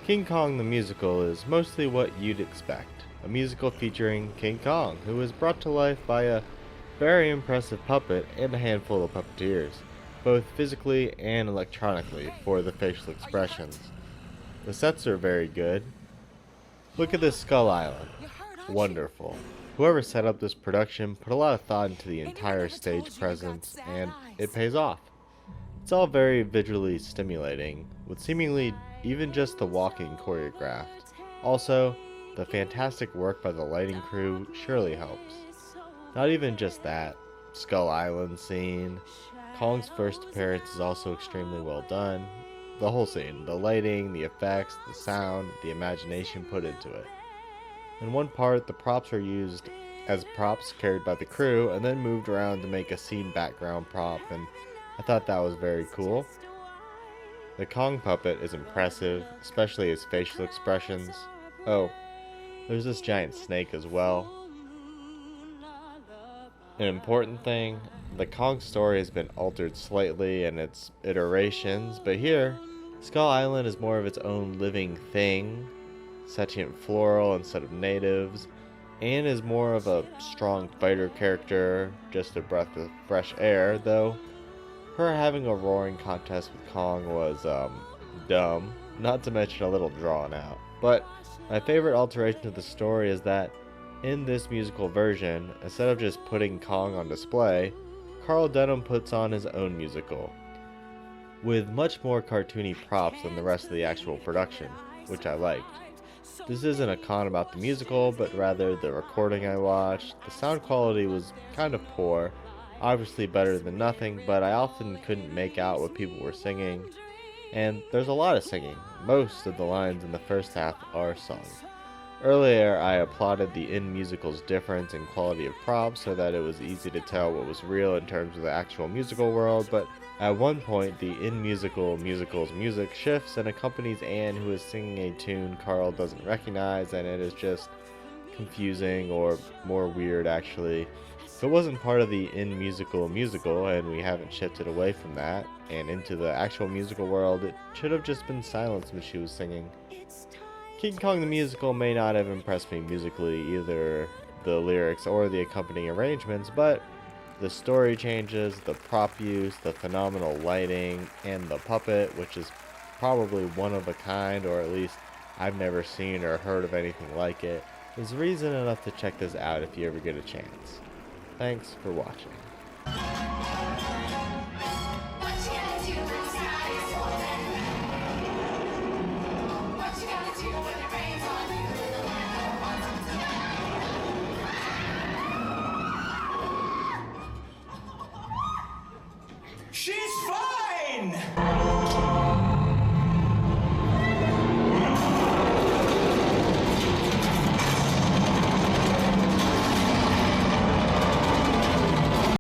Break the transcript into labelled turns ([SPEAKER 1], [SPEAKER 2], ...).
[SPEAKER 1] King Kong the Musical is mostly what you'd expect. A musical featuring King Kong, who is brought to life by a very impressive puppet and a handful of puppeteers, both physically and electronically, for the facial expressions. The sets are very good. Look at this Skull Island. Wonderful. Whoever set up this production put a lot of thought into the entire stage presence, and it pays off. It's all very visually stimulating, with seemingly even just the walking choreographed. Also, the fantastic work by the lighting crew surely helps. Not even just that, Skull Island scene. Kong's first appearance is also extremely well done. The whole scene, the lighting, the effects, the sound, the imagination put into it. In one part, the props are used as props carried by the crew and then moved around to make a scene background prop, and I thought that was very cool. The Kong puppet is impressive, especially his facial expressions. Oh, there's this giant snake as well. An important thing, the Kong story has been altered slightly in its iterations, but here, Skull Island is more of its own living thing, sentient floral instead of natives, and is more of a strong fighter character, just a breath of fresh air, though her having a roaring contest with Kong was, dumb, not to mention a little drawn out. But my favorite alteration of the story is that in this musical version, instead of just putting Kong on display, Carl Denham puts on his own musical, with much more cartoony props than the rest of the actual production, which I liked. This isn't a con about the musical, but rather the recording I watched. The sound quality was kind of poor, obviously better than nothing, but I often couldn't make out what people were singing. And there's a lot of singing. Most of the lines in the first half are sung. Earlier, I applauded the in-musical's difference in quality of props so that it was easy to tell what was real in terms of the actual musical world, but at one point, the in-musical's music shifts and accompanies Anne, who is singing a tune Carl doesn't recognize, and it is just confusing, or more weird actually. If it wasn't part of the musical, and we haven't shifted away from that and into the actual musical world, it should have just been silence when she was singing. King Kong the Musical may not have impressed me musically, either the lyrics or the accompanying arrangements, but the story changes, the prop use, the phenomenal lighting, and the puppet, which is probably one of a kind, or at least I've never seen or heard of anything like it, is reason enough to check this out if you ever get a chance. Thanks for watching.